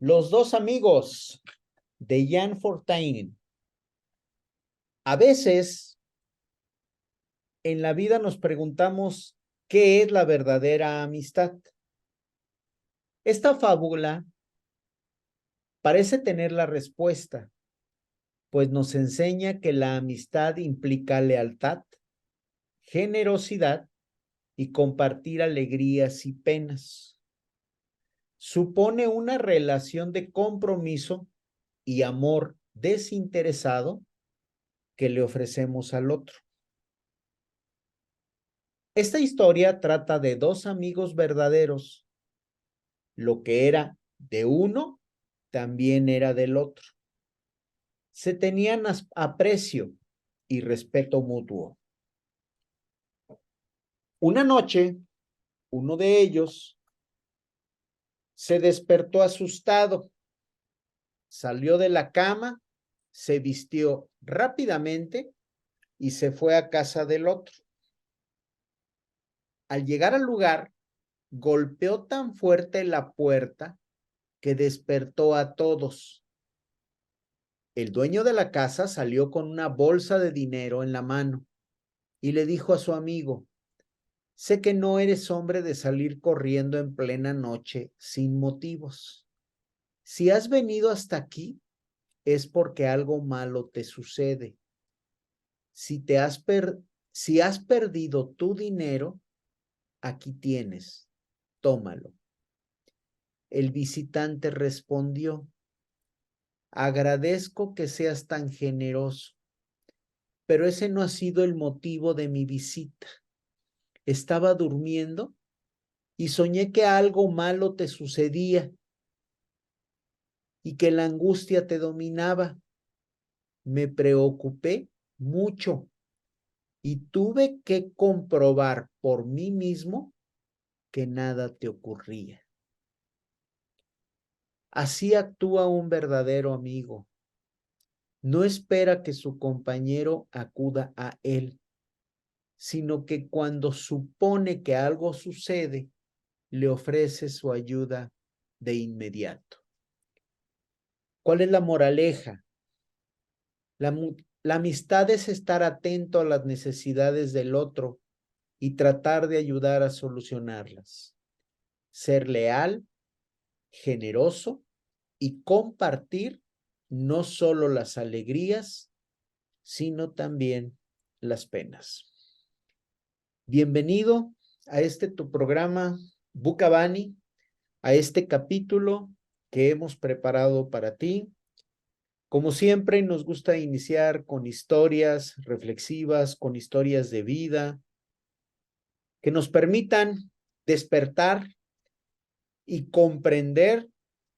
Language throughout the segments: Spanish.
Los dos amigos de Jan Fortuyn. A veces en la vida nos preguntamos qué es la verdadera amistad. Esta fábula parece tener la respuesta, pues nos enseña que la amistad implica lealtad, generosidad y compartir alegrías y penas. Supone una relación de compromiso y amor desinteresado que le ofrecemos al otro. Esta historia trata de dos amigos verdaderos. Lo que era de uno también era del otro. Se tenían aprecio y respeto mutuo. Una noche, uno de ellos se despertó asustado, salió de la cama, se vistió rápidamente y se fue a casa del otro. Al llegar al lugar, golpeó tan fuerte la puerta que despertó a todos. El dueño de la casa salió con una bolsa de dinero en la mano y le dijo a su amigo: sé que no eres hombre de salir corriendo en plena noche sin motivos. Si has venido hasta aquí es porque algo malo te sucede. Si has perdido tu dinero, aquí tienes, tómalo. El visitante respondió: agradezco que seas tan generoso, pero ese no ha sido el motivo de mi visita. Estaba durmiendo y soñé que algo malo te sucedía y que la angustia te dominaba. Me preocupé mucho y tuve que comprobar por mí mismo que nada te ocurría. Así actúa un verdadero amigo. No espera que su compañero acuda a él, sino que cuando supone que algo sucede, le ofrece su ayuda de inmediato. ¿Cuál es la moraleja? La amistad es estar atento a las necesidades del otro y tratar de ayudar a solucionarlas. Ser leal, generoso y compartir no solo las alegrías, sino también las penas. Bienvenido a tu programa Bucabani, a este capítulo que hemos preparado para ti. Como siempre, nos gusta iniciar con historias reflexivas, con historias de vida, que nos permitan despertar y comprender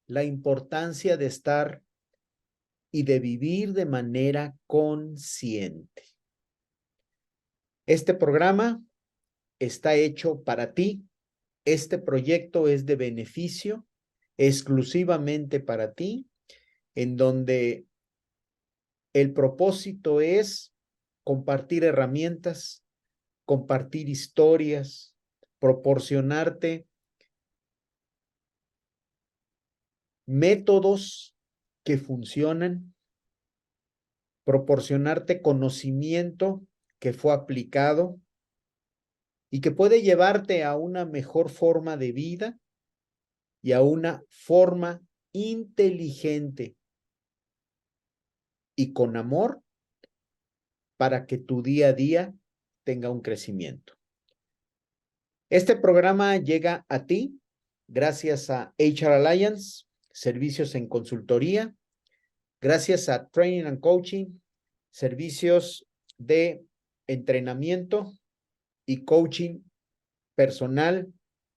la importancia de estar y de vivir de manera consciente. Este programa está hecho para ti. Este proyecto es de beneficio exclusivamente para ti, en donde el propósito es compartir herramientas, compartir historias, proporcionarte métodos que funcionan, proporcionarte conocimiento que fue aplicado y que puede llevarte a una mejor forma de vida y a una forma inteligente y con amor para que tu día a día tenga un crecimiento. Este programa llega a ti gracias a HR Alliance, servicios en consultoría, gracias a Training and Coaching, servicios de entrenamiento y coaching personal,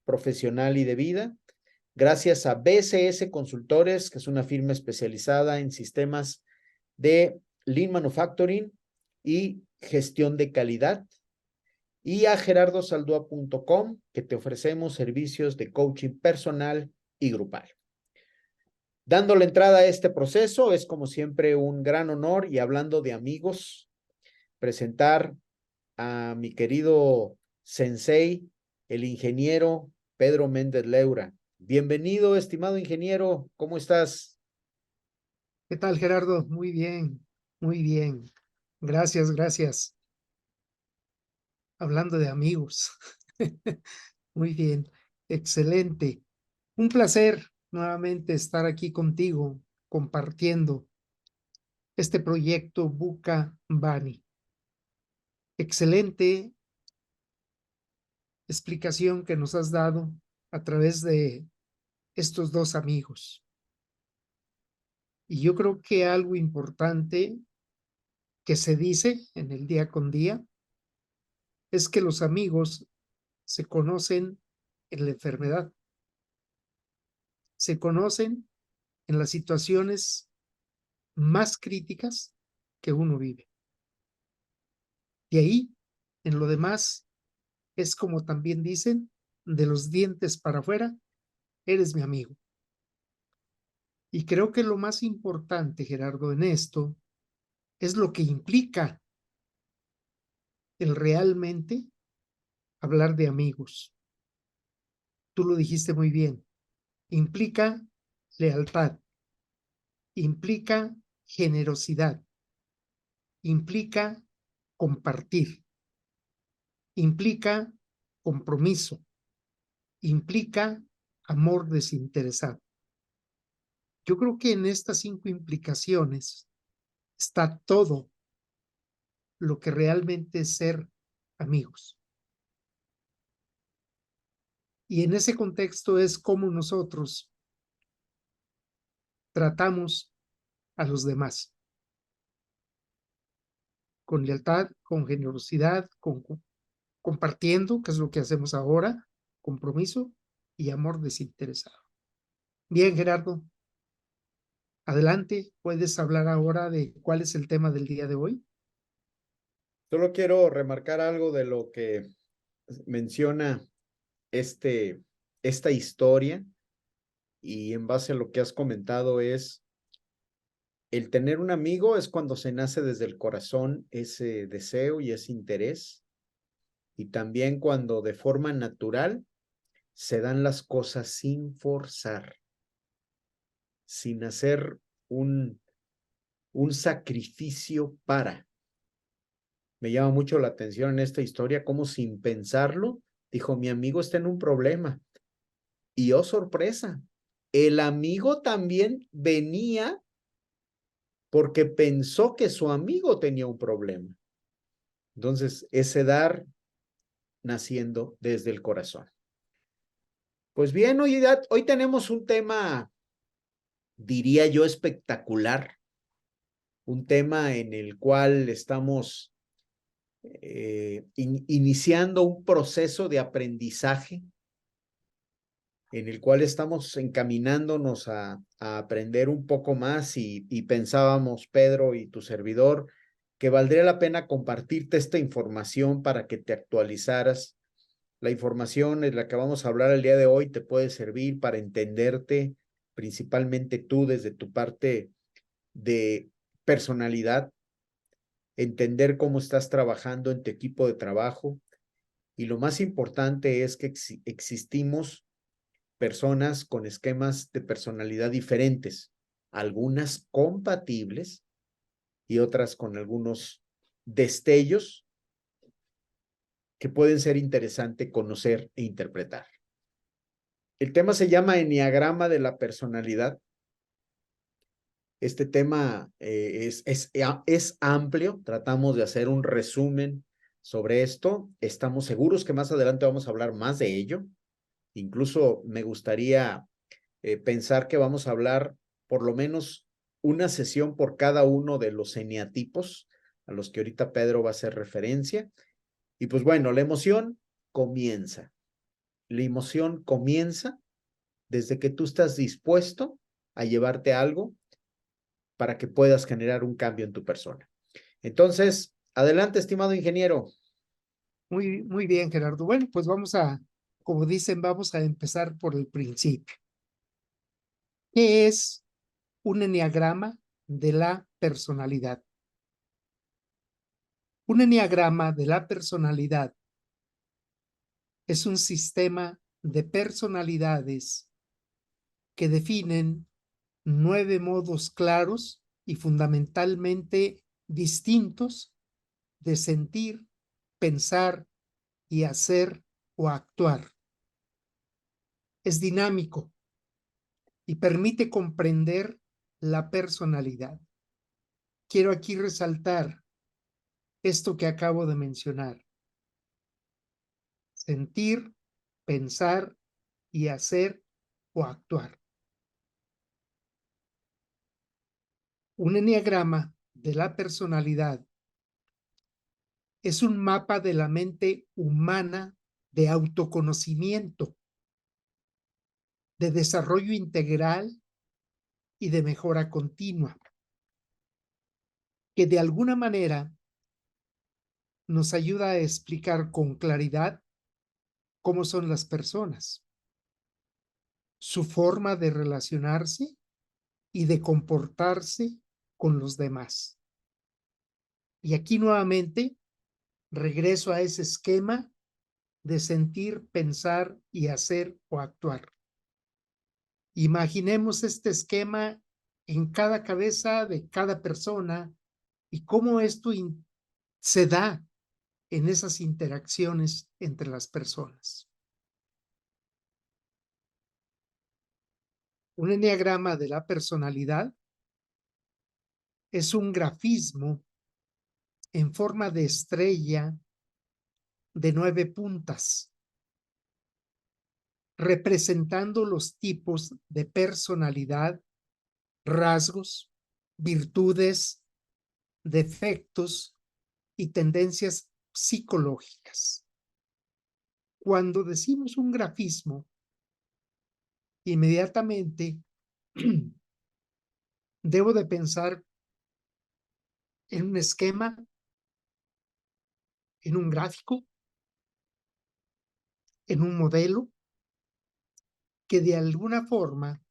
profesional y de vida. Gracias a BCS Consultores, que es una firma especializada en sistemas de Lean Manufacturing y gestión de calidad. Y a gerardosaldua.com, que te ofrecemos servicios de coaching personal y grupal. Dando la entrada a este proceso, es como siempre un gran honor, y hablando de amigos, presentar a mi querido sensei, el ingeniero Pedro Méndez Leura. Bienvenido, estimado ingeniero. ¿Cómo estás? ¿Qué tal, Gerardo? Muy bien, muy bien. Gracias, gracias. Hablando de amigos. Muy bien, excelente. Un placer nuevamente estar aquí contigo compartiendo este proyecto Buca Bani. Excelente explicación que nos has dado a través de estos dos amigos. Y yo creo que algo importante que se dice en el día con día es que los amigos se conocen en la enfermedad, se conocen en las situaciones más críticas que uno vive. Y ahí, en lo demás, es como también dicen, de los dientes para afuera, eres mi amigo. Y creo que lo más importante, Gerardo, en esto es lo que implica el realmente hablar de amigos. Tú lo dijiste muy bien. Implica lealtad, implica generosidad, implica compartir, implica compromiso, implica amor desinteresado. Yo creo que en estas 5 implicaciones está todo lo que realmente es ser amigos. Y en ese contexto es como nosotros tratamos a los demás, con lealtad, con generosidad, compartiendo, que es lo que hacemos ahora, compromiso y amor desinteresado. Bien, Gerardo, adelante, puedes hablar ahora de cuál es el tema del día de hoy. Solo quiero remarcar algo de lo que menciona esta historia y en base a lo que has comentado es el tener un amigo es cuando se nace desde el corazón ese deseo y ese interés y también cuando de forma natural se dan las cosas sin forzar, sin hacer un, un sacrificio para. Me llama mucho la atención en esta historia cómo sin pensarlo dijo, mi amigo está en un problema. Y oh, sorpresa, el amigo también venía porque pensó que su amigo tenía un problema. Entonces, ese dar naciendo desde el corazón. Pues bien, hoy tenemos un tema, diría yo, espectacular, un tema en el cual estamos iniciando un proceso de aprendizaje en el cual estamos encaminándonos a aprender un poco más y pensábamos, Pedro y tu servidor, que valdría la pena compartirte esta información para que te actualizaras. La información en la que vamos a hablar el día de hoy te puede servir para entenderte, principalmente tú desde tu parte de personalidad, entender cómo estás trabajando en tu equipo de trabajo. Y lo más importante es que existimos personas con esquemas de personalidad diferentes, algunas compatibles y otras con algunos destellos que pueden ser interesante conocer e interpretar. El tema se llama Enneagrama de la personalidad. Este tema es amplio, tratamos de hacer un resumen sobre esto. Estamos seguros que más adelante vamos a hablar más de ello. Incluso me gustaría pensar que vamos a hablar por lo menos una sesión por cada uno de los eneatipos a los que ahorita Pedro va a hacer referencia. Y pues bueno, la emoción comienza. La emoción comienza desde que tú estás dispuesto a llevarte algo para que puedas generar un cambio en tu persona. Entonces, adelante, estimado ingeniero. Muy, muy bien, Gerardo. Bueno, pues como dicen, vamos a empezar por el principio. ¿Qué es un enneagrama de la personalidad? Un enneagrama de la personalidad es un sistema de personalidades que definen 9 modos claros y fundamentalmente distintos de sentir, pensar y hacer o actuar. Es dinámico y permite comprender la personalidad. Quiero aquí resaltar esto que acabo de mencionar. Sentir, pensar y hacer o actuar. Un enneagrama de la personalidad es un mapa de la mente humana de autoconocimiento, de desarrollo integral y de mejora continua, que de alguna manera nos ayuda a explicar con claridad cómo son las personas, su forma de relacionarse y de comportarse con los demás. Y aquí nuevamente regreso a ese esquema de sentir, pensar y hacer o actuar. Imaginemos este esquema en cada cabeza de cada persona y cómo esto se da en esas interacciones entre las personas. Un enneagrama de la personalidad es un grafismo en forma de estrella de 9 puntas, representando los tipos de personalidad, rasgos, virtudes, defectos y tendencias psicológicas. Cuando decimos un grafismo, inmediatamente debo de pensar en un esquema, en un gráfico, en un modelo que de alguna forma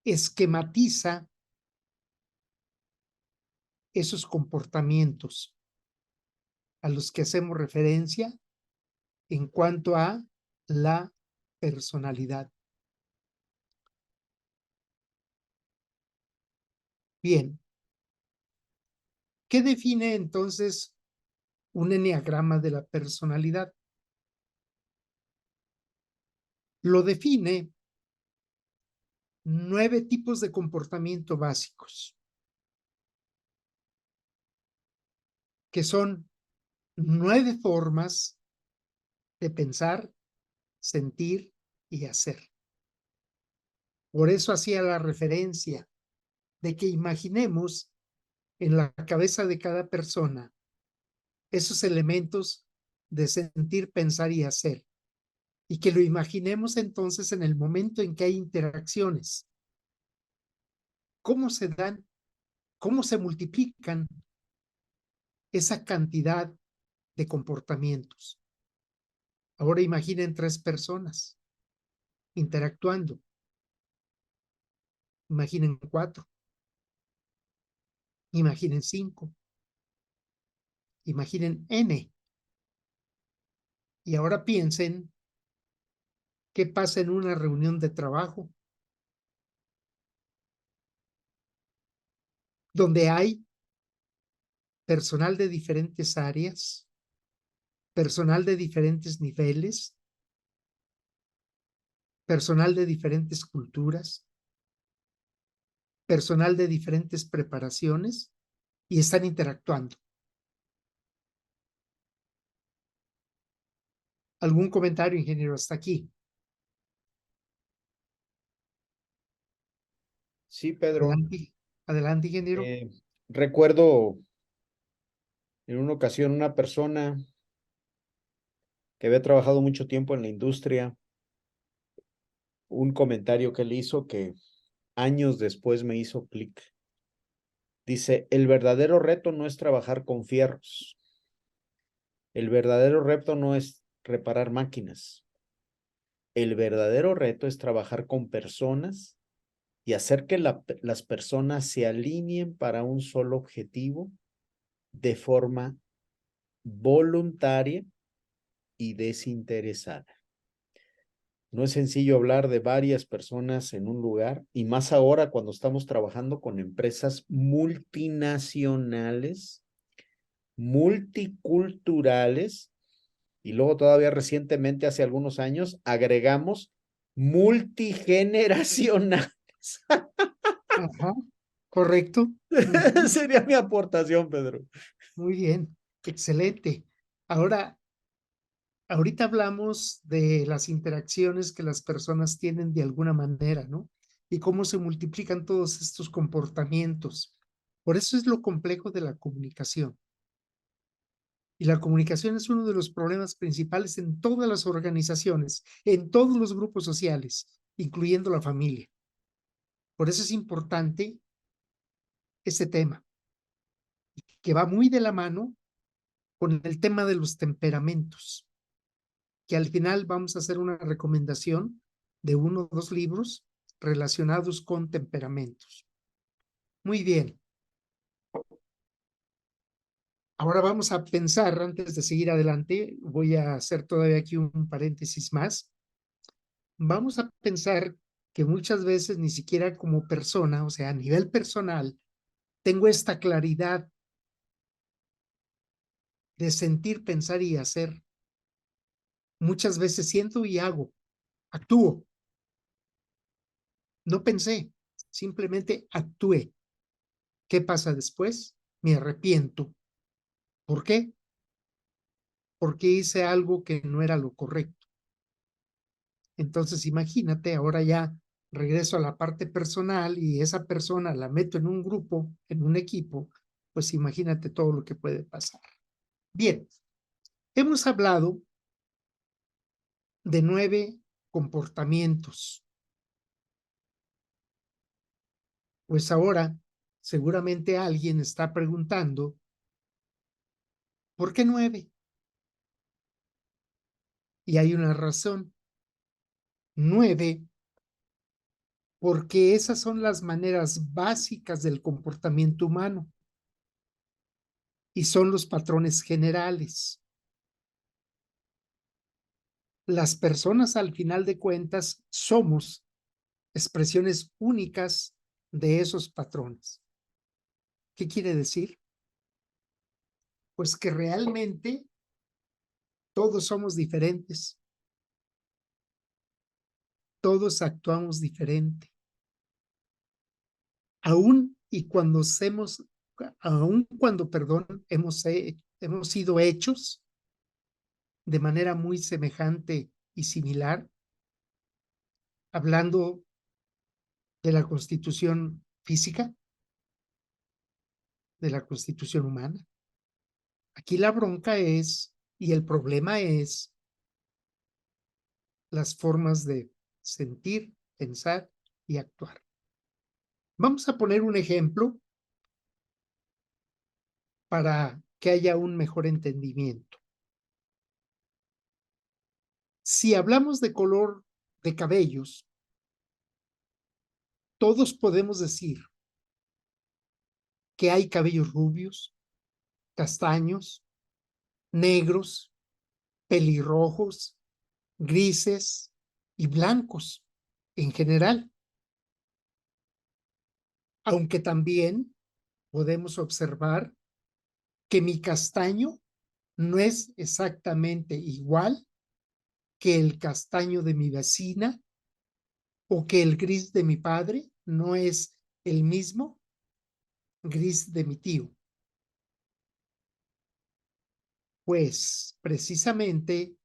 esquematiza esos comportamientos a los que hacemos referencia en cuanto a la personalidad. Bien, ¿qué define entonces un enneagrama de la personalidad? Lo define 9 tipos de comportamiento básicos, que son 9 formas de pensar, sentir y hacer. Por eso hacía la referencia de que imaginemos en la cabeza de cada persona esos elementos de sentir, pensar y hacer, y que lo imaginemos entonces en el momento en que hay interacciones. ¿Cómo se dan? ¿Cómo se multiplican esa cantidad de comportamientos? Ahora imaginen 3 personas interactuando. Imaginen 4. Imaginen 5. Imaginen N. Y ahora piensen qué pasa en una reunión de trabajo donde hay personal de diferentes áreas, personal de diferentes niveles, personal de diferentes culturas, personal de diferentes preparaciones y están interactuando. ¿Algún comentario, ingeniero, hasta aquí? Sí, Pedro. Adelante, adelante, ingeniero. Eh, Recuerdo en una ocasión una persona que había trabajado mucho tiempo en la industria, un comentario que él hizo que años después me hizo clic. Dice, el verdadero reto no es trabajar con fierros. El verdadero reto no es reparar máquinas. El verdadero reto es trabajar con personas y hacer que las personas se alineen para un solo objetivo de forma voluntaria y desinteresada. No es sencillo hablar de varias personas en un lugar y más ahora cuando estamos trabajando con empresas multinacionales, multiculturales y luego todavía recientemente, hace algunos años, agregamos multigeneracionales. Ajá, correcto. Ujú. Sería mi aportación, Pedro. Muy bien, excelente. Ahora, ahorita hablamos de las interacciones que las personas tienen de alguna manera, ¿no? Y cómo se multiplican todos estos comportamientos. Por eso es lo complejo de la comunicación. Y la comunicación es uno de los problemas principales en todas las organizaciones, en todos los grupos sociales, incluyendo la familia. Por eso es importante este tema, que va muy de la mano con el tema de los temperamentos, que al final vamos a hacer una recomendación de uno o dos libros relacionados con temperamentos. Muy bien. Ahora vamos a pensar, antes de seguir adelante, voy a hacer todavía aquí un paréntesis más. Vamos a pensar que muchas veces ni siquiera como persona, o sea, a nivel personal, tengo esta claridad de sentir, pensar y hacer. Muchas veces siento y hago, actúo. No pensé, simplemente actué. ¿Qué pasa después? Me arrepiento. ¿Por qué? Porque hice algo que no era lo correcto. Entonces, imagínate, ahora ya regreso a la parte personal y esa persona la meto en un grupo, en un equipo, pues imagínate todo lo que puede pasar. Bien, hemos hablado de 9 comportamientos. Pues ahora seguramente alguien está preguntando, ¿por qué 9? Y hay una razón. 9, porque esas son las maneras básicas del comportamiento humano y son los patrones generales. Las personas, al final de cuentas, somos expresiones únicas de esos patrones. ¿Qué quiere decir? Pues que realmente todos somos diferentes, todos actuamos diferente. Aún y cuando hacemos, aún cuando, perdón, hemos sido hechos de manera muy semejante y similar, hablando de la constitución física, de la constitución humana. Aquí la bronca es, y el problema es, las formas de sentir, pensar y actuar. Vamos a poner un ejemplo para que haya un mejor entendimiento. Si hablamos de color de cabellos, todos podemos decir que hay cabellos rubios, castaños, negros, pelirrojos, grises y blancos en general. Aunque también podemos observar que mi castaño no es exactamente igual que el castaño de mi vecina o que el gris de mi padre no es el mismo gris de mi tío. Pues precisamente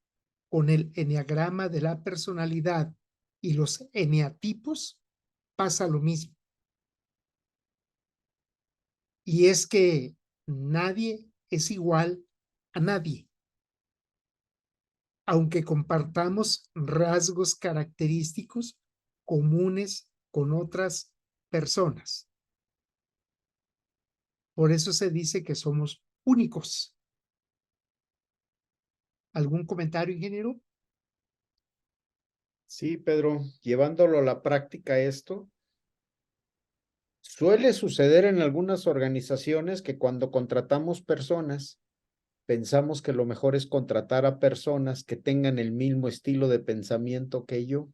con el eneagrama de la personalidad y los eneatipos pasa lo mismo. Y es que nadie es igual a nadie, aunque compartamos rasgos característicos comunes con otras personas. Por eso se dice que somos únicos. ¿Algún comentario, ingeniero? Sí, Pedro, llevándolo a la práctica esto, suele suceder en algunas organizaciones que cuando contratamos personas, pensamos que lo mejor es contratar a personas que tengan el mismo estilo de pensamiento que yo,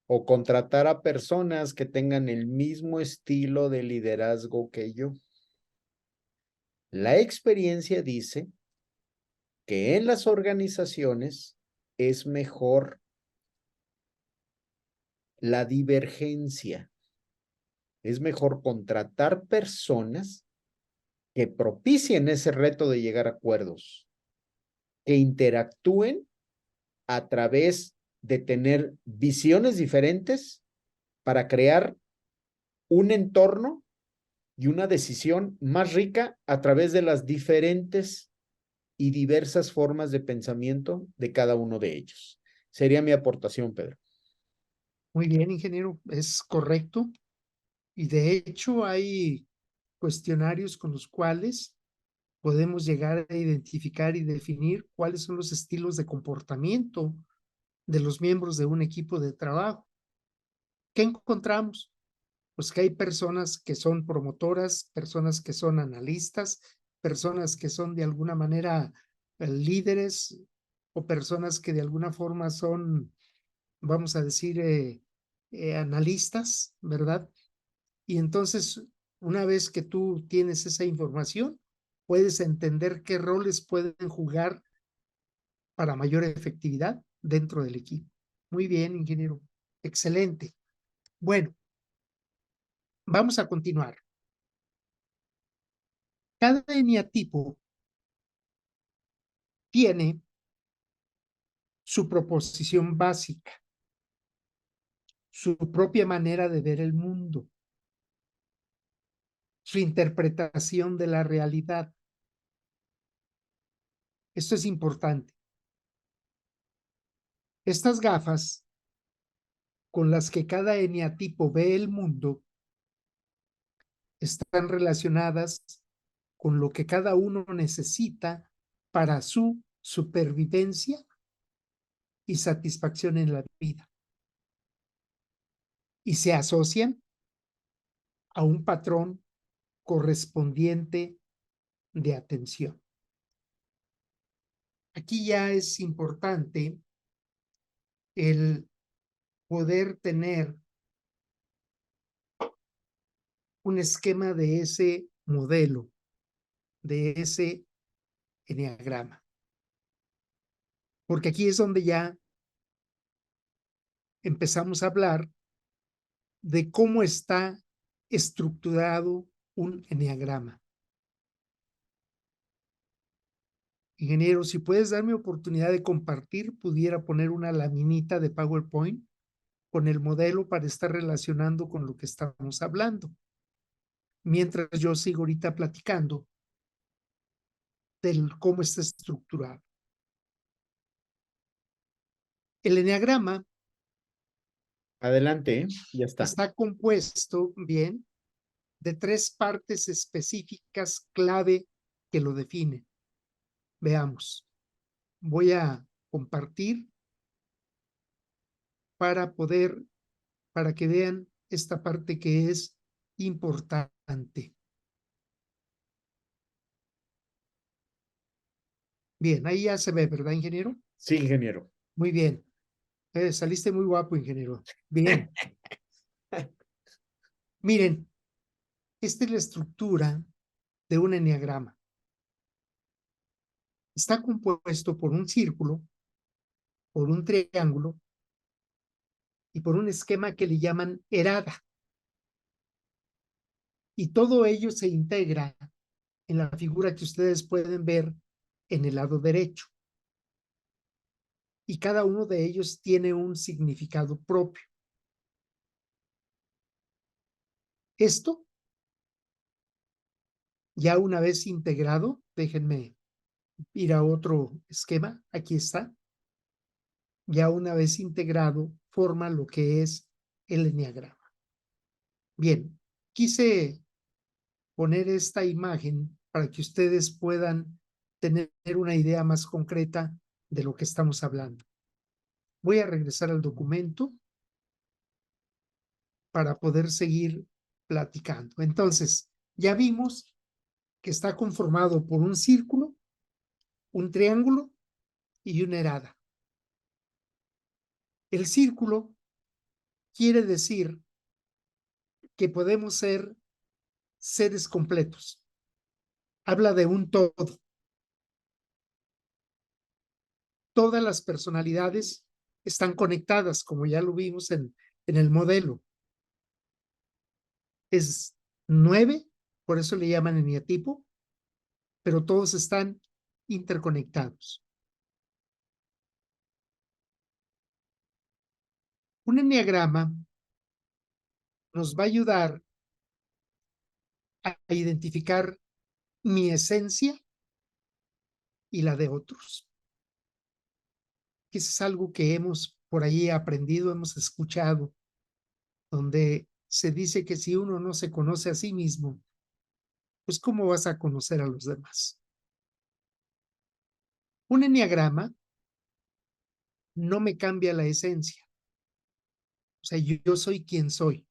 o contratar a personas que tengan el mismo estilo de liderazgo que yo. La experiencia dice que en las organizaciones es mejor la divergencia. Es mejor contratar personas que propicien ese reto de llegar a acuerdos, que interactúen a través de tener visiones diferentes para crear un entorno y una decisión más rica a través de las diferentes y diversas formas de pensamiento de cada uno de ellos. Sería mi aportación, Pedro. Muy bien, ingeniero, es correcto. Y de hecho hay cuestionarios con los cuales podemos llegar a identificar y definir cuáles son los estilos de comportamiento de los miembros de un equipo de trabajo. ¿Qué encontramos? Pues que hay personas que son promotoras, personas que son analistas, personas que son de alguna manera líderes o personas que de alguna forma son, vamos a decir, analistas, ¿verdad? Y entonces, una vez que tú tienes esa información, puedes entender qué roles pueden jugar para mayor efectividad dentro del equipo. Muy bien, ingeniero. Excelente. Bueno, vamos a continuar. Cada eneatipo tiene su proposición básica, su propia manera de ver el mundo, su interpretación de la realidad. Esto es importante. Estas gafas con las que cada eneatipo ve el mundo están relacionadas con lo que cada uno necesita para su supervivencia y satisfacción en la vida. Y se asocian a un patrón correspondiente de atención. Aquí ya es importante el poder tener un esquema de ese modelo, de ese eneagrama. Porque aquí es donde ya empezamos a hablar de cómo está estructurado un eneagrama. Ingeniero, si puedes darme oportunidad de compartir, pudiera poner una laminita de PowerPoint con el modelo para estar relacionando con lo que estamos hablando. Mientras yo sigo ahorita platicando del cómo está estructurado. El eneagrama Adelante, ya está. está compuesto, bien, de tres partes específicas clave que lo definen. Veamos. Voy a compartir para que vean esta parte que es importante. Bien, ahí ya se ve, ¿verdad, ingeniero? Sí, ingeniero. Muy bien. Saliste muy guapo, ingeniero. Bien. Miren, esta es la estructura de un eneagrama. Está compuesto por un círculo, por un triángulo y por un esquema que le llaman erada. Y todo ello se integra en la figura que ustedes pueden ver en el lado derecho. Y cada uno de ellos tiene un significado propio. Esto, ya una vez integrado, déjenme ir a otro esquema, aquí está. Ya una vez integrado, forma lo que es el eneagrama. Bien, quise poner esta imagen para que ustedes puedan tener una idea más concreta de lo que estamos hablando. Voy a regresar al documento para poder seguir platicando. Entonces, ya vimos que está conformado por un círculo, un triángulo y una erada. El círculo quiere decir que podemos ser seres completos. Habla de un todo. Todas las personalidades están conectadas, como ya lo vimos en el modelo. Es 9, por eso le llaman eneatipo, pero todos están interconectados. Un eneagrama nos va a ayudar a identificar mi esencia y la de otros. Que eso es algo que hemos por ahí aprendido, hemos escuchado, donde se dice que si uno no se conoce a sí mismo, pues ¿cómo vas a conocer a los demás? Un eneagrama no me cambia la esencia. O sea, yo soy quien soy,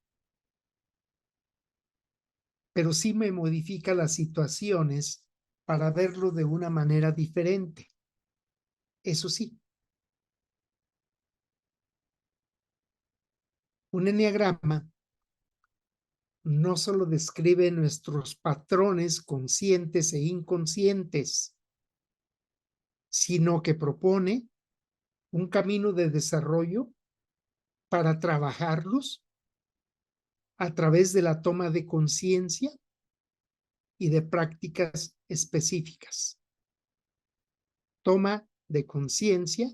pero sí me modifica las situaciones para verlo de una manera diferente. Eso sí, un eneagrama no solo describe nuestros patrones conscientes e inconscientes, sino que propone un camino de desarrollo para trabajarlos a través de la toma de conciencia y de prácticas específicas. Toma de conciencia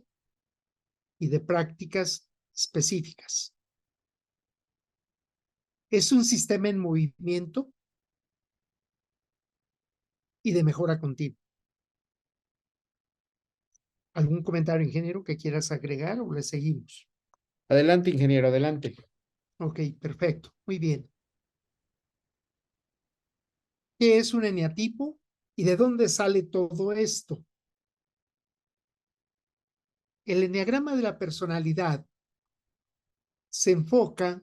y de prácticas específicas. Es un sistema en movimiento y de mejora continua. ¿Algún comentario, ingeniero, que quieras agregar o le seguimos? Adelante, ingeniero, adelante. Ok, perfecto, muy bien. ¿Qué es un eneatipo y de dónde sale todo esto? El eneagrama de la personalidad se enfoca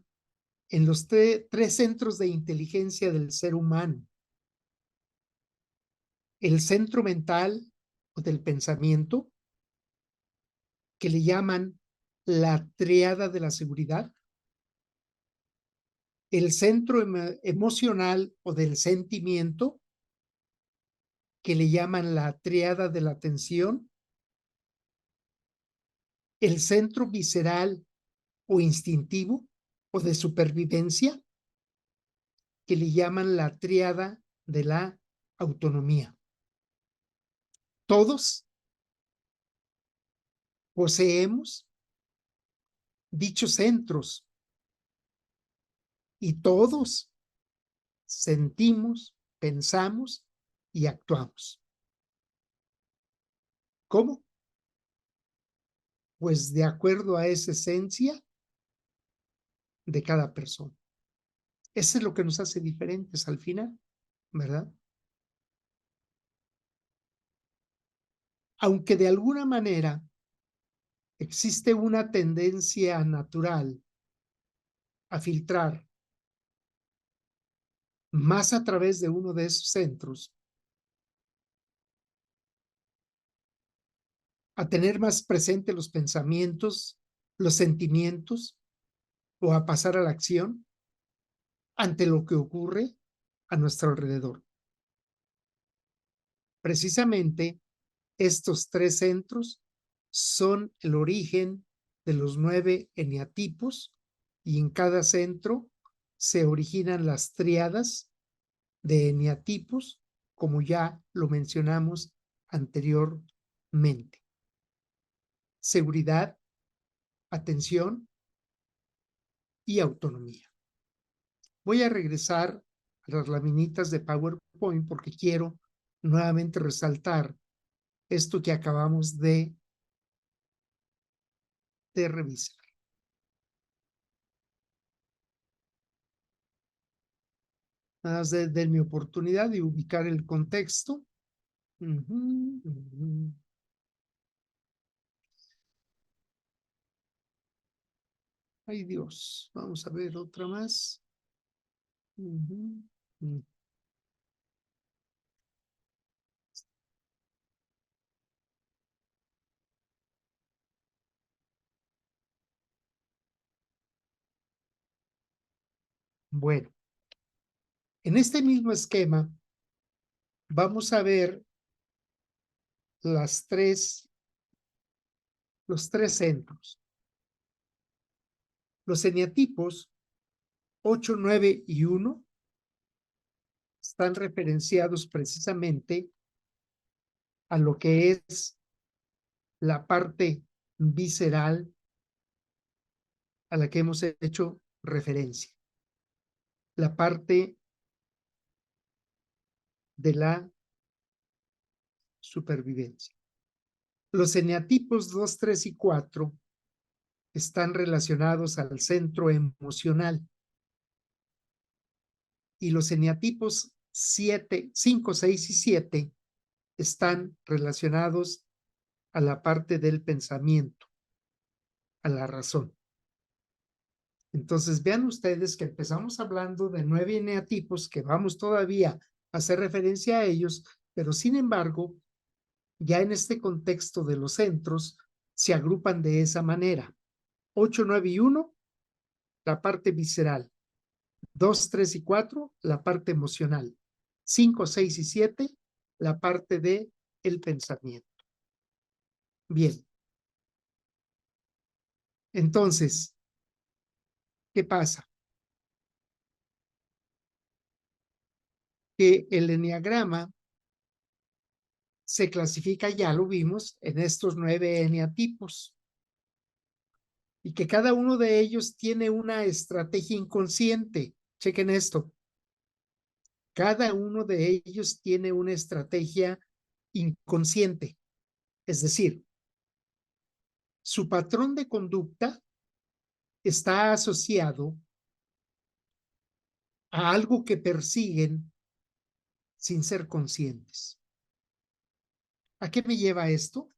en los tres centros de inteligencia del ser humano. El centro mental o del pensamiento, que le llaman la tríada de la seguridad. El centro emocional o del sentimiento, que le llaman la tríada de la atención. El centro visceral o instintivo o de supervivencia, que le llaman la tríada de la autonomía. Todos poseemos dichos centros y todos sentimos, pensamos y actuamos. ¿Cómo? Pues de acuerdo a esa esencia de cada persona. Eso es lo que nos hace diferentes al final, ¿verdad? Aunque de alguna manera existe una tendencia natural a filtrar más a través de uno de esos centros, a tener más presente los pensamientos, los sentimientos o a pasar a la acción ante lo que ocurre a nuestro alrededor. Precisamente estos tres centros son el origen de los 9 eneatipos y en cada centro se originan las tríadas de eneatipos, como ya lo mencionamos anteriormente. Seguridad, atención y autonomía. Voy a regresar a las laminitas de PowerPoint porque quiero nuevamente resaltar esto que acabamos de revisar. Nada más de mi oportunidad de ubicar el contexto. Ay, Dios. Vamos a ver otra más. Bueno, en este mismo esquema vamos a ver los tres centros. Los eneatipos 8, 9 y 1 están referenciados precisamente a lo que es la parte visceral a la que hemos hecho referencia, la parte de la supervivencia. Los eneatipos 2, 3 y 4 están relacionados al centro emocional y los eneatipos 5, 6 y 7 están relacionados a la parte del pensamiento, a la razón. Entonces, vean ustedes que empezamos hablando de 9 eneatipos que vamos todavía a hacer referencia a ellos, pero sin embargo, ya en este contexto de los centros, se agrupan de esa manera. 8, 9 y 1, la parte visceral. 2, 3 y 4, la parte emocional. 5, 6 y 7, la parte de el pensamiento. Bien. Entonces, ¿qué pasa? Que el eneagrama se clasifica, ya lo vimos, en estos 9 eneatipos y que cada uno de ellos tiene una estrategia inconsciente. Chequen esto. Cada uno de ellos tiene una estrategia inconsciente, es decir, su patrón de conducta está asociado a algo que persiguen sin ser conscientes. ¿A qué me lleva esto?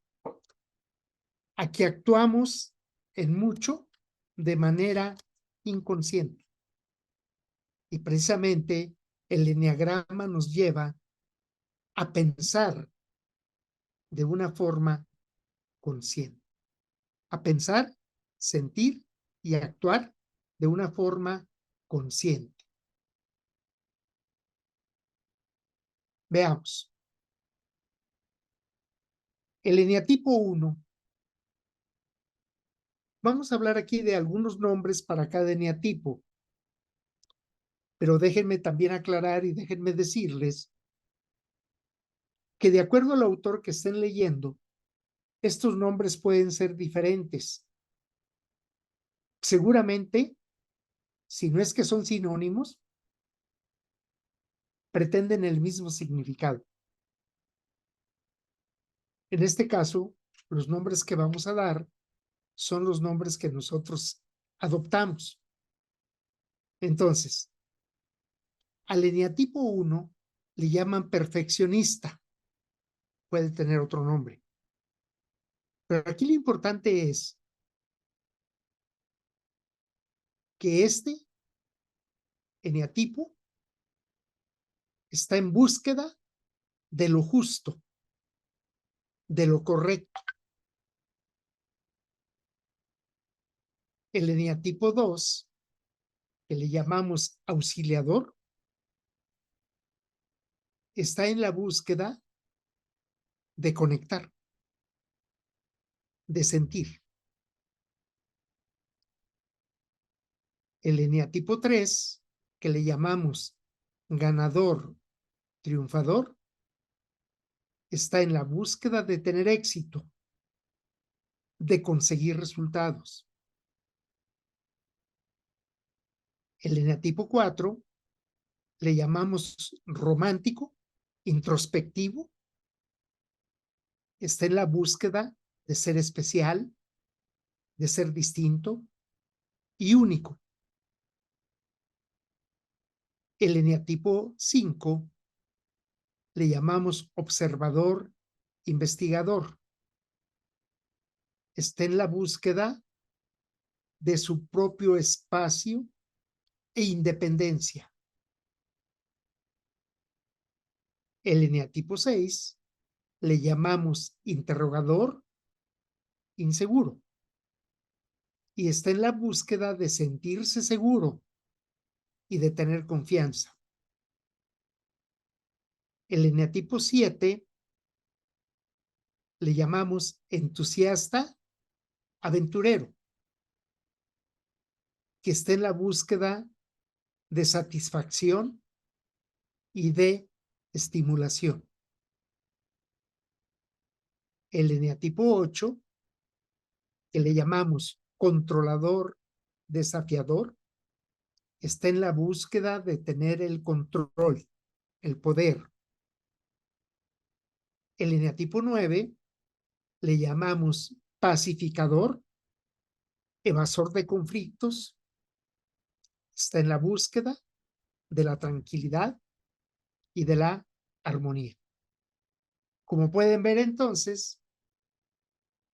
A que actuamos en mucho de manera inconsciente. Y precisamente el eneagrama nos lleva a pensar de una forma consciente, a pensar, sentir y actuar de una forma consciente. Veamos. El eneatipo 1. Vamos a hablar aquí de algunos nombres para cada eneatipo, pero déjenme también aclarar y déjenme decirles que de acuerdo al autor que estén leyendo, estos nombres pueden ser diferentes. Seguramente, si no es que son sinónimos, pretenden el mismo significado. En este caso, los nombres que vamos a dar son los nombres que nosotros adoptamos. Entonces, al eneatipo 1 le llaman perfeccionista. Puede tener otro nombre. Pero aquí lo importante es que este eneatipo está en búsqueda de lo justo, de lo correcto. El eneatipo 2, que le llamamos auxiliador, está en la búsqueda de conectar, de sentir. El eneatipo 3, que le llamamos ganador, triunfador, está en la búsqueda de tener éxito, de conseguir resultados. El eneatipo 4 le llamamos romántico, introspectivo, está en la búsqueda de ser especial, de ser distinto y único. El eneatipo 5 le llamamos observador, investigador. Está en la búsqueda de su propio espacio e independencia. El eneatipo 6 le llamamos interrogador, inseguro. Y está en la búsqueda de sentirse seguro y de tener confianza. El eneatipo 7 le llamamos entusiasta, aventurero, que está en la búsqueda de satisfacción y de estimulación. El eneatipo 8, que le llamamos controlador, desafiador, está en la búsqueda de tener el control, el poder. El eneatipo 9 le llamamos pacificador, evasor de conflictos, está en la búsqueda de la tranquilidad y de la armonía. Como pueden ver entonces,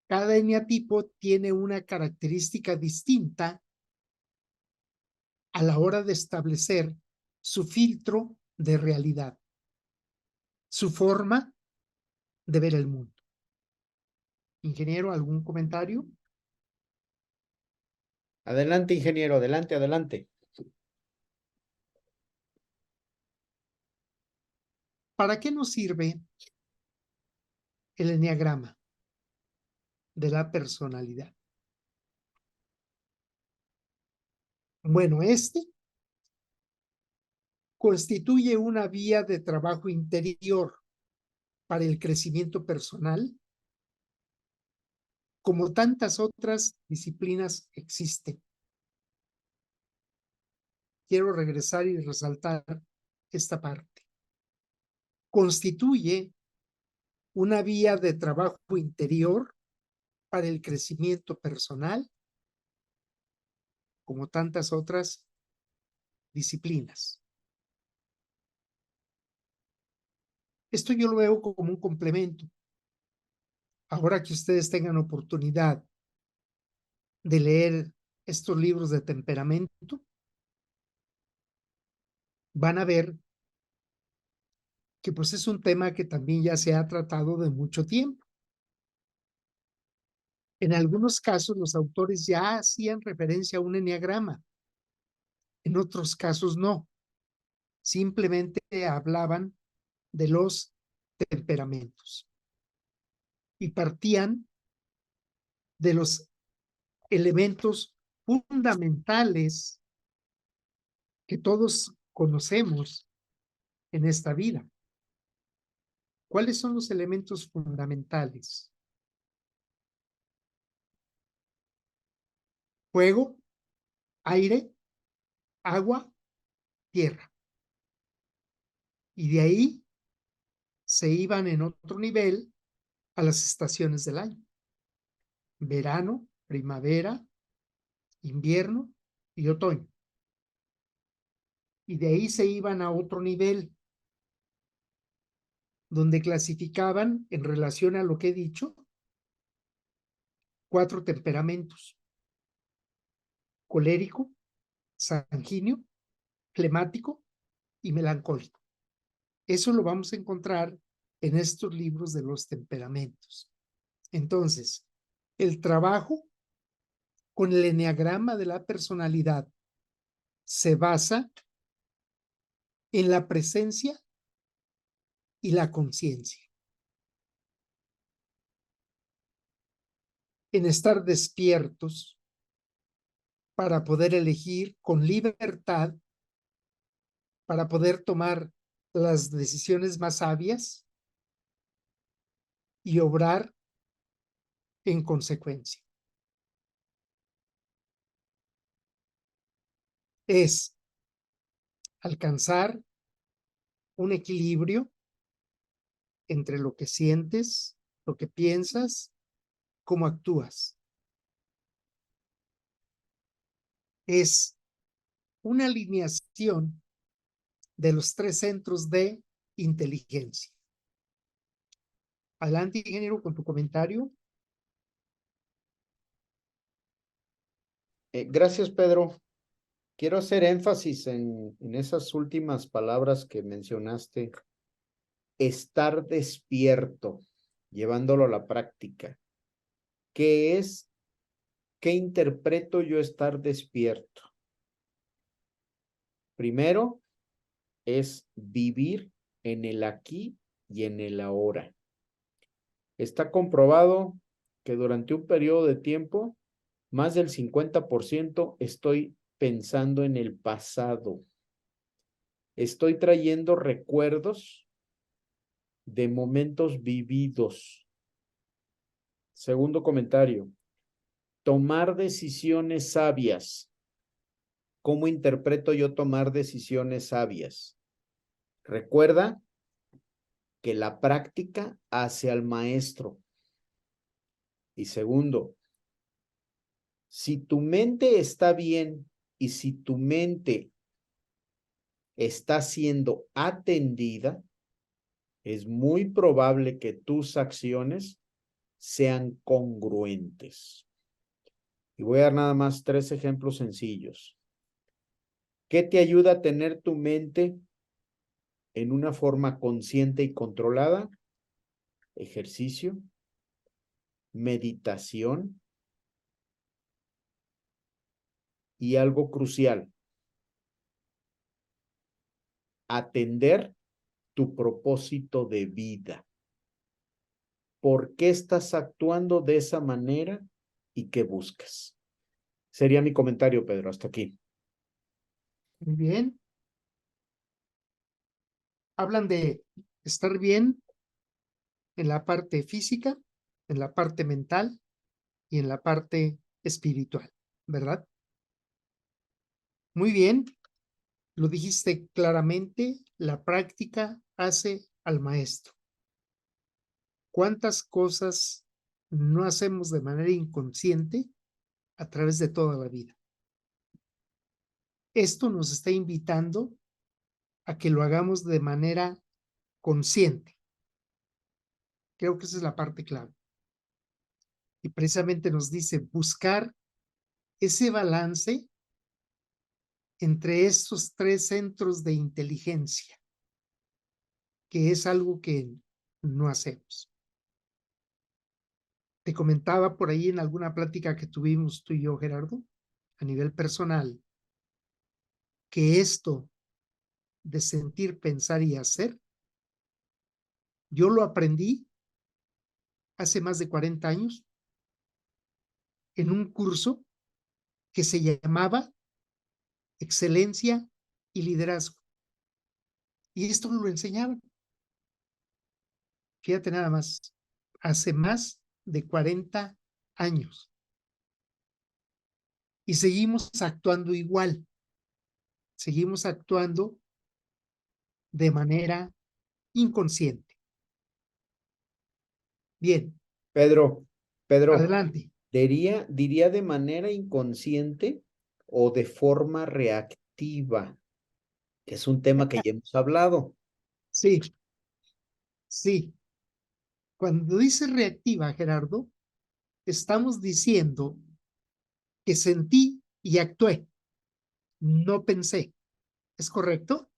cada eneatipo tiene una característica distinta a la hora de establecer su filtro de realidad, su forma de ver el mundo. Ingeniero, ¿algún comentario? Adelante, ingeniero, adelante, adelante. ¿Para qué nos sirve el eneagrama de la personalidad? Bueno, este constituye una vía de trabajo interior para el crecimiento personal, como tantas otras disciplinas existen. Quiero regresar y resaltar esta parte. Constituye una vía de trabajo interior para el crecimiento personal, como tantas otras disciplinas. Esto yo lo veo como un complemento. Ahora que ustedes tengan oportunidad de leer estos libros de temperamento, van a ver que pues es un tema que también ya se ha tratado de mucho tiempo. En algunos casos los autores ya hacían referencia a un eneagrama, en otros casos no. Simplemente hablaban de los temperamentos y partían de los elementos fundamentales que todos conocemos en esta vida. ¿Cuáles son los elementos fundamentales? Fuego, aire, agua, tierra. Y de ahí se iban en otro nivel a las estaciones del año. Verano, primavera, invierno y otoño. Y de ahí se iban a otro nivel, donde clasificaban, en relación a lo que he dicho, 4 temperamentos: colérico, sanguíneo, flemático y melancólico. Eso lo vamos a encontrar en estos libros de los temperamentos. Entonces, el trabajo con el eneagrama de la personalidad se basa en la presencia y la conciencia, en estar despiertos para poder elegir con libertad, para poder tomar las decisiones más sabias y obrar en consecuencia. Es alcanzar un equilibrio entre lo que sientes, lo que piensas, cómo actúas. Es una alineación de los 3 centros de inteligencia. Adelante, ingeniero, con tu comentario. Gracias, Pedro. Quiero hacer énfasis en esas últimas palabras que mencionaste. Estar despierto, llevándolo a la práctica. ¿Qué es? ¿Qué interpreto yo estar despierto? Primero es vivir en el aquí y en el ahora. Está comprobado que durante un periodo de tiempo, más del 50% estoy pensando en el pasado. Estoy trayendo recuerdos de momentos vividos. Segundo comentario, tomar decisiones sabias. ¿Cómo interpreto yo tomar decisiones sabias? Recuerda que la práctica hace al maestro. Y segundo, si tu mente está bien y si tu mente está siendo atendida, es muy probable que tus acciones sean congruentes. Y voy a dar nada más 3 ejemplos sencillos. ¿Qué te ayuda a tener tu mente en una forma consciente y controlada? Ejercicio, meditación y algo crucial, atender tu propósito de vida. ¿Por qué estás actuando de esa manera y qué buscas? Sería mi comentario, Pedro. Hasta aquí. Muy bien. Hablan de estar bien en la parte física, en la parte mental y en la parte espiritual, ¿verdad? Muy bien, lo dijiste claramente, la práctica hace al maestro. ¿Cuántas cosas no hacemos de manera inconsciente a través de toda la vida? Esto nos está invitando a que lo hagamos de manera consciente. Creo que esa es la parte clave. Y precisamente nos dice buscar ese balance entre estos 3 centros de inteligencia, que es algo que no hacemos. Te comentaba por ahí en alguna plática que tuvimos tú y yo, Gerardo, a nivel personal, que esto de sentir, pensar y hacer, yo lo aprendí hace más de 40 años en un curso que se llamaba Excelencia y Liderazgo. Y esto nos lo enseñaban. Fíjate nada más, hace más de 40 años. Y seguimos actuando igual. Seguimos actuando de manera inconsciente. Bien, Pedro, adelante. diría de manera inconsciente o de forma reactiva, que es un tema que ya hemos hablado. Sí, sí. Cuando dice reactiva, Gerardo, estamos diciendo que sentí y actué, no pensé. ¿Es correcto?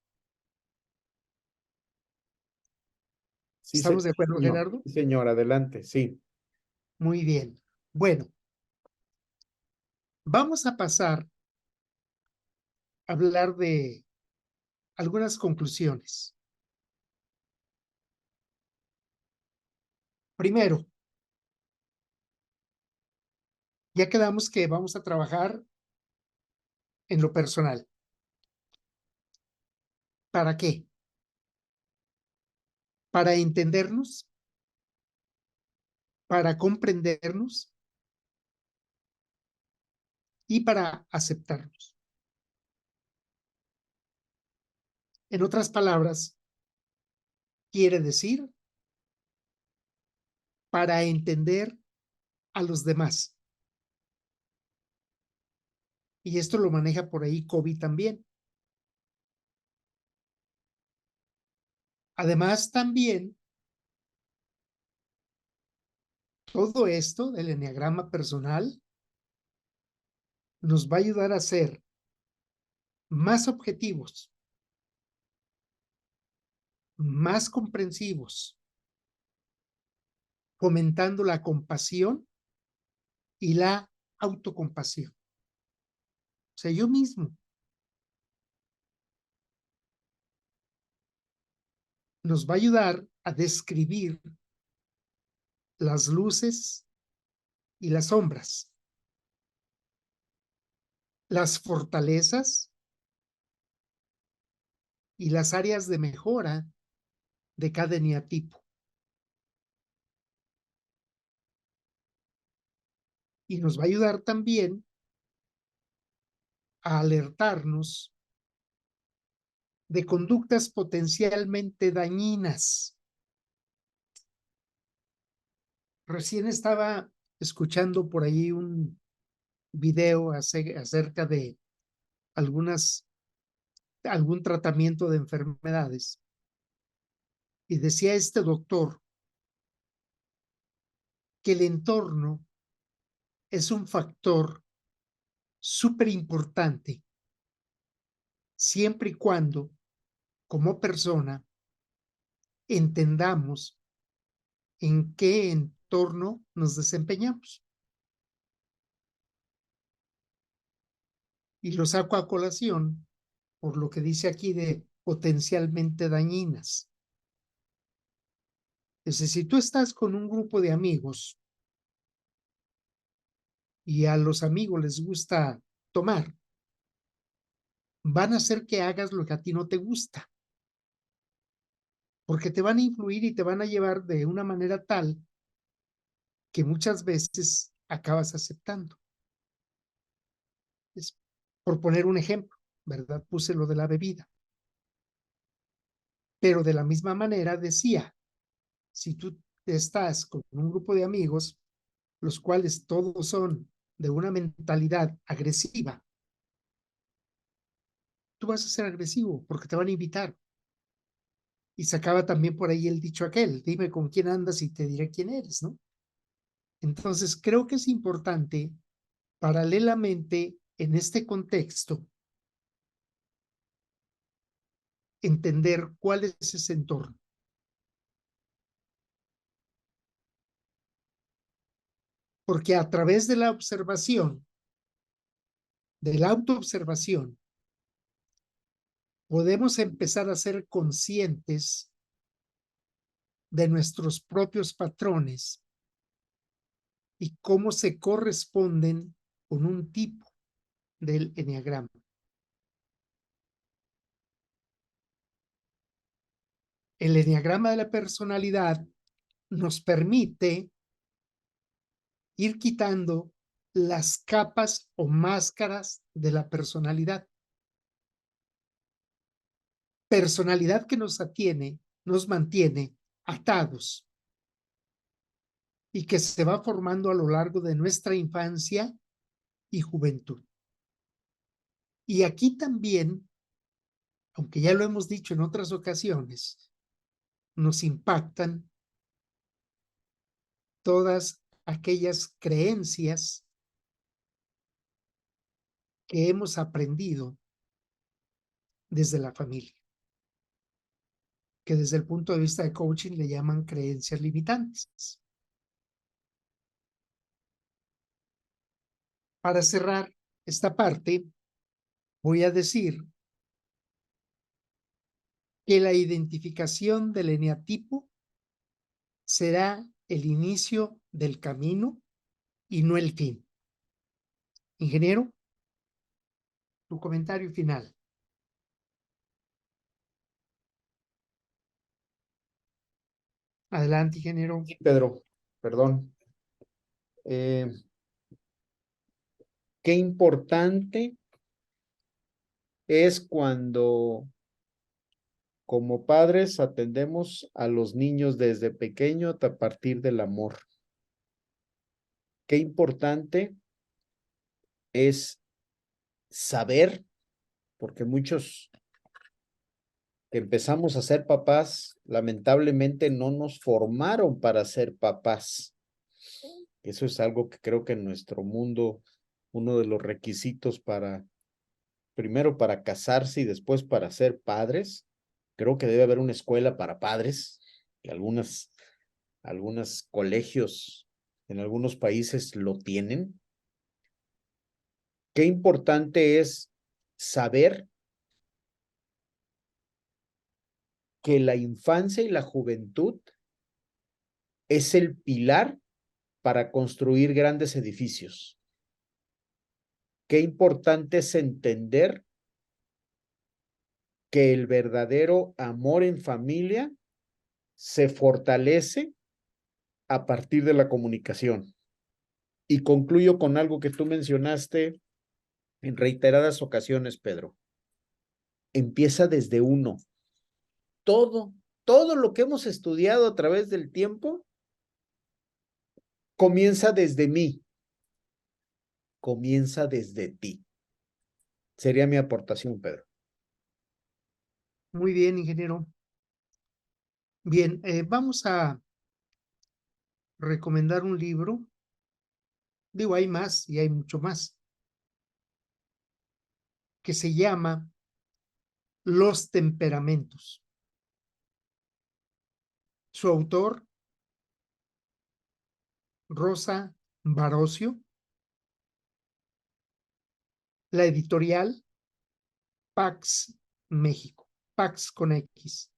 Sí, ¿Estamos de acuerdo, señor. Gerardo? Sí, señor, adelante, sí. Muy bien. Bueno, vamos a pasar a hablar de algunas conclusiones. Primero, ya quedamos que vamos a trabajar en lo personal. ¿Para qué? Para entendernos, para comprendernos y para aceptarnos. En otras palabras, quiere decir para entender a los demás. Y esto lo maneja por ahí Covey también. Además, también todo esto del enneagrama personal nos va a ayudar a ser más objetivos, más comprensivos, fomentando la compasión y la autocompasión. O sea, yo mismo nos va a ayudar a describir las luces y las sombras, las fortalezas y las áreas de mejora de cada eneatipo. Y nos va a ayudar también a alertarnos de conductas potencialmente dañinas. Recién estaba escuchando por ahí un video acerca de algún tratamiento de enfermedades. Y decía este doctor que el entorno es un factor súper importante siempre y cuando, como persona, entendamos en qué entorno nos desempeñamos. Y lo saco a colación por lo que dice aquí de potencialmente dañinas. Es decir, si tú estás con un grupo de amigos y a los amigos les gusta tomar, van a hacer que hagas lo que a ti no te gusta, porque te van a influir y te van a llevar de una manera tal que muchas veces acabas aceptando. Es por poner un ejemplo, ¿verdad? Puse lo de la bebida. Pero de la misma manera decía, si tú estás con un grupo de amigos, los cuales todos son de una mentalidad agresiva, tú vas a ser agresivo porque te van a invitar. Y se acaba también por ahí el dicho aquel, dime con quién andas y te diré quién eres, ¿no? Entonces, creo que es importante, paralelamente, en este contexto, entender cuál es ese entorno. Porque a través de la observación, de la autoobservación, podemos empezar a ser conscientes de nuestros propios patrones y cómo se corresponden con un tipo del eneagrama. El eneagrama de la personalidad nos permite ir quitando las capas o máscaras de la personalidad. Personalidad que nos atiene, nos mantiene atados y que se va formando a lo largo de nuestra infancia y juventud. Y aquí también, aunque ya lo hemos dicho en otras ocasiones, nos impactan todas aquellas creencias que hemos aprendido desde la familia, que desde el punto de vista de coaching le llaman creencias limitantes. Para cerrar esta parte, voy a decir que la identificación del eneatipo será el inicio del camino y no el fin. Ingeniero, tu comentario final. Adelante, ingeniero. Sí, Pedro, perdón. Qué importante es cuando como padres atendemos a los niños desde pequeño a partir del amor. Qué importante es saber, porque muchos que empezamos a ser papás, lamentablemente no nos formaron para ser papás. Eso es algo que creo que en nuestro mundo, uno de los requisitos para, primero para casarse y después para ser padres, creo que debe haber una escuela para padres, y algunos colegios en algunos países lo tienen. Qué importante es saber que la infancia y la juventud es el pilar para construir grandes edificios. Qué importante es entender que el verdadero amor en familia se fortalece a partir de la comunicación. Y concluyo con algo que tú mencionaste en reiteradas ocasiones, Pedro. Empieza desde uno. Todo lo que hemos estudiado a través del tiempo comienza desde mí, comienza desde ti. Sería mi aportación, Pedro. Muy bien, ingeniero. Bien, vamos a recomendar un libro. Digo, hay más y hay mucho más, que se llama Los temperamentos. Su autor, Rosa Barocio. La editorial, Pax México. Pax con X.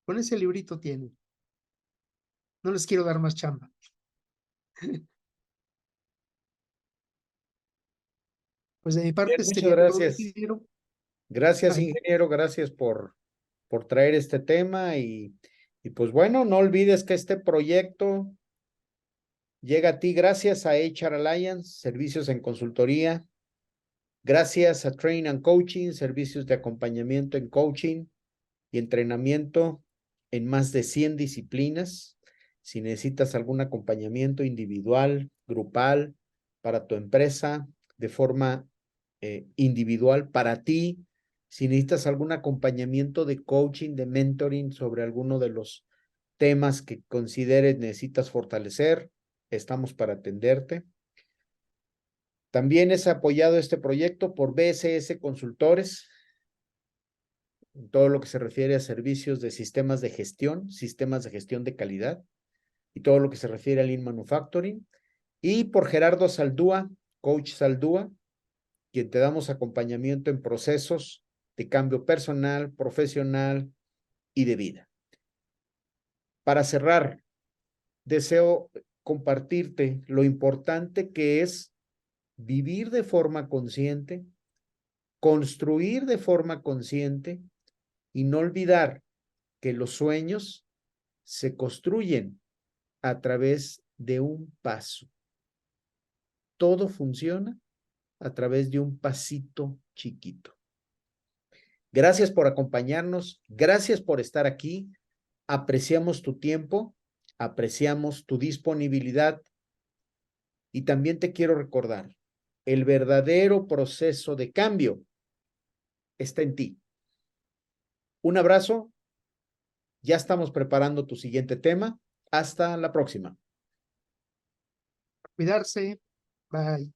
Con ese librito tienen. No les quiero dar más chamba. Pues de mi parte Bien, muchas sería todo, gracias. ingeniero. Gracias, Ay, ingeniero. Gracias por traer este tema y pues bueno, no olvides que este proyecto llega a ti gracias a HR Alliance, servicios en consultoría, gracias a Train and Coaching, servicios de acompañamiento en coaching y entrenamiento en más de 100 disciplinas. Si necesitas algún acompañamiento individual, grupal, para tu empresa, de forma individual, para ti, si necesitas algún acompañamiento de coaching, de mentoring sobre alguno de los temas que consideres necesitas fortalecer, estamos para atenderte. También es apoyado este proyecto por BSS Consultores, en todo lo que se refiere a servicios de sistemas de gestión de calidad y todo lo que se refiere al Lean Manufacturing. Y por Gerardo Saldúa, Coach Saldúa, quien te damos acompañamiento en procesos de cambio personal, profesional y de vida. Para cerrar, deseo compartirte lo importante que es vivir de forma consciente, construir de forma consciente y no olvidar que los sueños se construyen a través de un paso. Todo funciona a través de un pasito chiquito. Gracias por acompañarnos, gracias por estar aquí, apreciamos tu tiempo, apreciamos tu disponibilidad y también te quiero recordar, el verdadero proceso de cambio está en ti. Un abrazo, ya estamos preparando tu siguiente tema. Hasta la próxima. cuidarse. Bye.